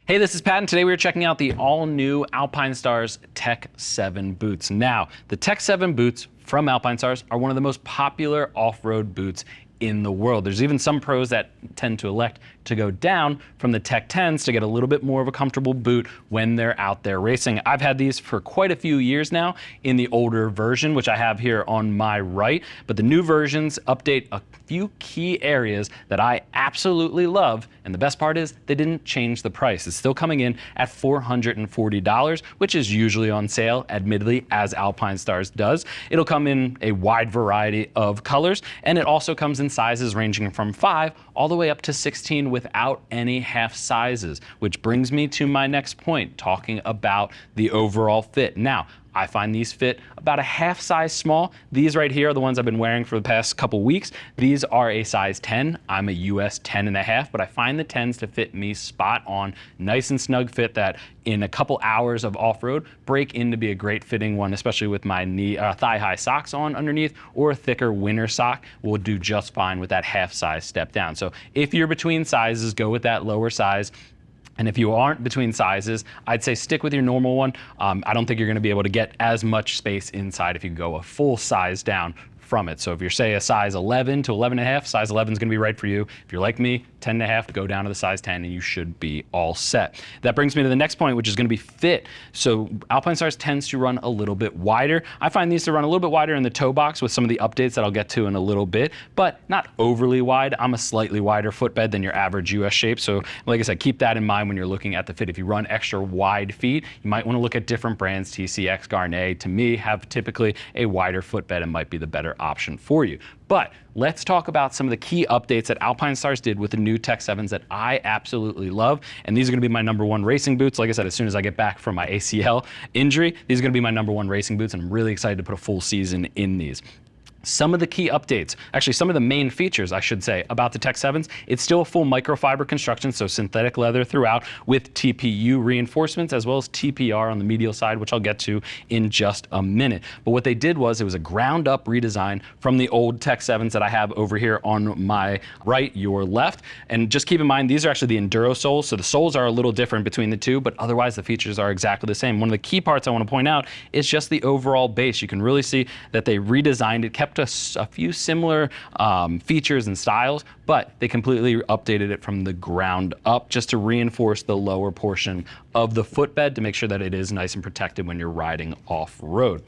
Hey, this is Pat, and today we're checking out the all-new Alpinestars Tech 7 boots. Now, the Tech 7 boots from Alpinestars are one of the most popular off-road boots in the world. There's even some pros that tend to elect to go down from the Tech 10s to get a little bit more of a comfortable boot when they're out there racing. I've had these for quite a few years now in the older version, which I have here on my right, but the new versions update a few key areas that I absolutely love, and the best part is they didn't change the price. It's still coming in at $440, which is usually on sale, admittedly, as Alpinestars does. It'll come in a wide variety of colors, and it also comes in sizes ranging from 5 all the way up to 16 without any half sizes, which brings me to my next point, talking about the overall fit. Now, I find these fit about a half size small. These right here are the ones I've been wearing for the past couple weeks. These are a size 10. I'm a US 10.5, but I find the 10s to fit me spot on. Nice and snug fit that in a couple hours of off-road break in to be a great fitting one, especially with my thigh-high socks on underneath, or a thicker winter sock will do just fine with that half size step down. So if you're between sizes, go with that lower size. And if you aren't between sizes, I'd say stick with your normal one. I don't think you're gonna be able to get as much space inside if you go a full size down from it. So if you're, say, a size 11 to 11.5, size 11 is gonna be right for you. If you're like me, 10.5, go down to the size 10 and you should be all set. That brings me to the next point, which is gonna be fit. So Alpinestars tends to run a little bit wider. I find these to run a little bit wider in the toe box with some of the updates that I'll get to in a little bit, but not overly wide. I'm a slightly wider footbed than your average US shape. So like I said, keep that in mind when you're looking at the fit. If you run extra wide feet, you might wanna look at different brands. TCX, Garnet, to me, have typically a wider footbed and might be the better option for you. But let's talk about some of the key updates that Alpinestars did with the new Tech 7s that I absolutely love. And these are gonna be my #1 racing boots. Like I said, as soon as I get back from my ACL injury, these are gonna be my #1 racing boots, and I'm really excited to put a full season in these. Some of the key updates, actually some of the main features, I should say, about the Tech 7s, it's still a full microfiber construction, so synthetic leather throughout with TPU reinforcements as well as TPR on the medial side, which I'll get to in just a minute. But what they did was it was a ground up redesign from the old Tech 7s that I have over here on my right, your left. And just keep in mind, these are actually the Enduro soles, so the soles are a little different between the two, but otherwise the features are exactly the same. One of the key parts I want to point out is just the overall base. You can really see that they redesigned it, kept a few similar features and styles, but they completely updated it from the ground up just to reinforce the lower portion of the footbed to make sure that it is nice and protected when you're riding off-road.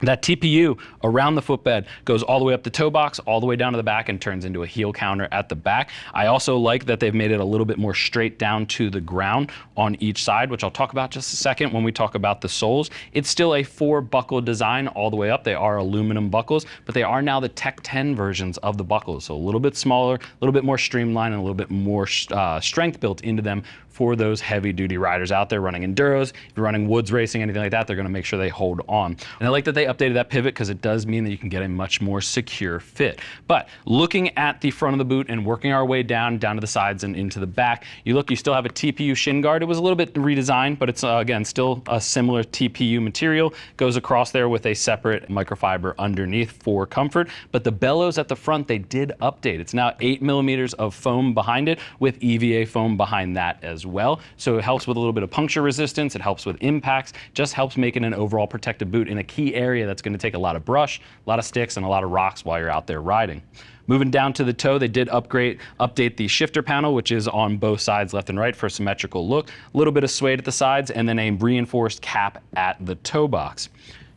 That TPU around the footbed goes all the way up the toe box, all the way down to the back, and turns into a heel counter at the back. I also like that they've made it a little bit more straight down to the ground on each side, which I'll talk about just a second when we talk about the soles. It's still a 4-buckle design all the way up. They are aluminum buckles, but they are now the Tech 10 versions of the buckles. So a little bit smaller, a little bit more streamlined, and a little bit more strength built into them for those heavy-duty riders out there running enduros. If you're running woods racing, anything like that, they're gonna make sure they hold on. And I like that they updated that pivot because it does mean that you can get a much more secure fit. But looking at the front of the boot and working our way down to the sides and into the back, you still have a TPU shin guard. It was a little bit redesigned, but it's again, still a similar TPU material. Goes across there with a separate microfiber underneath for comfort. But the bellows at the front, they did update. It's now 8 millimeters of foam behind it with EVA foam behind that as well. So it helps with a little bit of puncture resistance. It helps with impacts, just helps make it an overall protective boot in a key area that's going to take a lot of brush, a lot of sticks, and a lot of rocks while you're out there riding. Moving down to the toe, they did update the shifter panel, which is on both sides, left and right, for a symmetrical look. A little bit of suede at the sides, and then a reinforced cap at the toe box.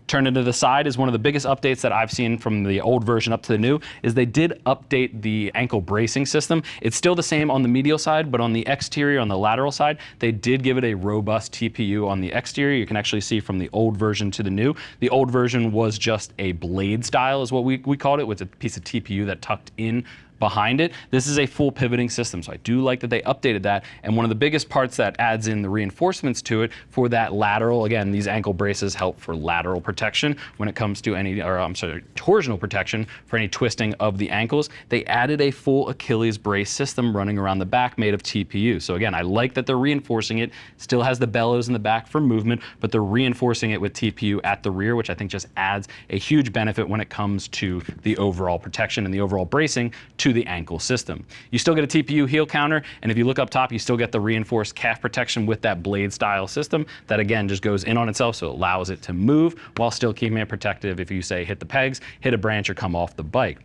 Turning to the side is one of the biggest updates that I've seen from the old version up to the new, is they did update the ankle bracing system. It's still the same on the medial side, but on the exterior, on the lateral side, they did give it a robust TPU on the exterior. You can actually see from the old version to the new. The old version was just a blade style is what we called it, with a piece of TPU that tucked in behind it. This is a full pivoting system, so I do like that they updated that. And one of the biggest parts that adds in the reinforcements to it for that lateral, again, these ankle braces help for lateral protection protection when it comes to any, or I'm sorry, torsional protection for any twisting of the ankles. They added a full Achilles brace system running around the back made of TPU. So again, I like that they're reinforcing it. Still has the bellows in the back for movement, but they're reinforcing it with TPU at the rear, which I think just adds a huge benefit when it comes to the overall protection and the overall bracing to the ankle system. You still get a TPU heel counter, and if you look up top, you still get the reinforced calf protection with that blade style system that again just goes in on itself, so it allows it to move while still keeping it protective if you say hit the pegs, hit a branch, or come off the bike.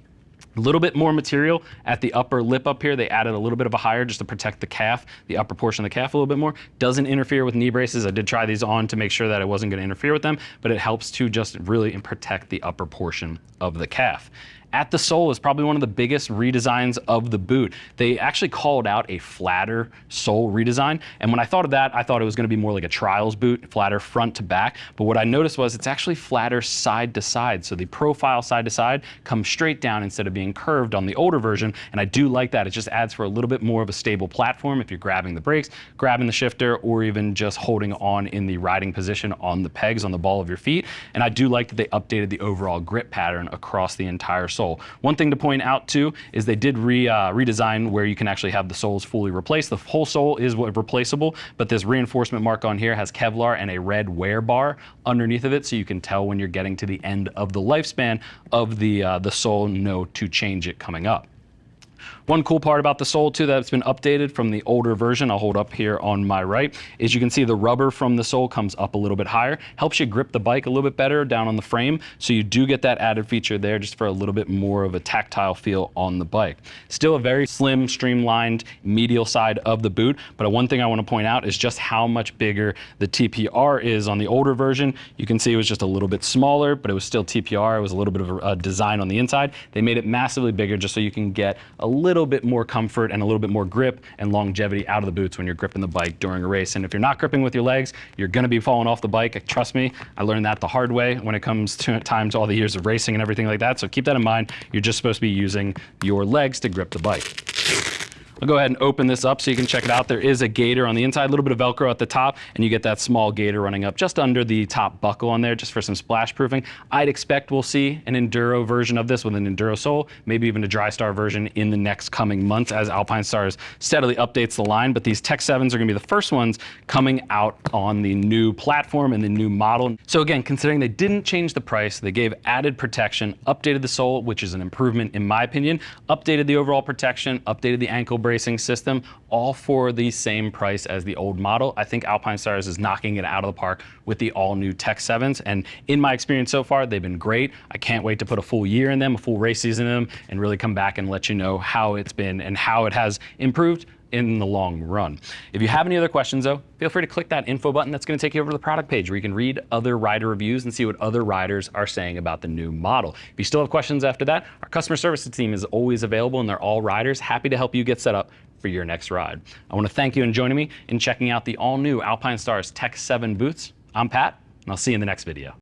A little bit more material at the upper lip up here. They added a little bit of a higher just to protect the calf, the upper portion of the calf a little bit more. Doesn't interfere with knee braces. I did try these on to make sure that it wasn't going to interfere with them, but it helps to just really protect the upper portion of the calf. At the sole is probably one of the biggest redesigns of the boot. They actually called out a flatter sole redesign, and when I thought of that, I thought it was going to be more like a trials boot, flatter front to back, but what I noticed was it's actually flatter side to side, so the profile side to side comes straight down instead of being curved on the older version, and I do like that. It just adds for a little bit more of a stable platform if you're grabbing the brakes, grabbing the shifter, or even just holding on in the riding position on the pegs on the ball of your feet, and I do like that they updated the overall grip pattern across the entire sole. One thing to point out too is they did redesign where you can actually have the soles fully replaced. The whole sole is replaceable, but this reinforcement mark on here has Kevlar and a red wear bar underneath of it, so you can tell when you're getting to the end of the lifespan of the sole, know to change it coming up. One cool part about the sole too that's been updated from the older version, I'll hold up here on my right, is you can see the rubber from the sole comes up a little bit higher, helps you grip the bike a little bit better down on the frame, so you do get that added feature there just for a little bit more of a tactile feel on the bike. Still a very slim, streamlined medial side of the boot, but one thing I want to point out is just how much bigger the TPR is on the older version. You can see it was just a little bit smaller, but it was still TPR. It was a little bit of a design on the inside. They made it massively bigger just so you can get a little bit more comfort and a little bit more grip and longevity out of the boots when you're gripping the bike during a race. And if you're not gripping with your legs, you're going to be falling off the bike. Trust me, I learned that the hard way when it comes to all the years of racing and everything like that. So keep that in mind. You're just supposed to be using your legs to grip the bike. I'll go ahead and open this up so you can check it out. There is a gaiter on the inside, a little bit of Velcro at the top, and you get that small gaiter running up just under the top buckle on there, just for some splash proofing. I'd expect we'll see an enduro version of this with an enduro sole, maybe even a DryStar version in the next coming months as Alpinestars steadily updates the line. But these Tech 7s are going to be the first ones coming out on the new platform and the new model. So again, considering they didn't change the price, they gave added protection, updated the sole, which is an improvement in my opinion, updated the overall protection, updated the ankle bracing system, all for the same price as the old model. I think Alpinestars is knocking it out of the park with the all new Tech 7s, and in my experience so far, they've been great. I can't wait to put a full year in them, a full race season in them, and really come back and let you know how it's been and how it has improved in the long run. If you have any other questions though, feel free to click that info button. That's going to take you over to the product page where you can read other rider reviews and see what other riders are saying about the new model. If you still have questions after that, our customer services team is always available and they're all riders, happy to help you get set up for your next ride. I want to thank you for joining me in checking out the all new Alpinestars Tech 7 boots. I'm Pat, and I'll see you in the next video.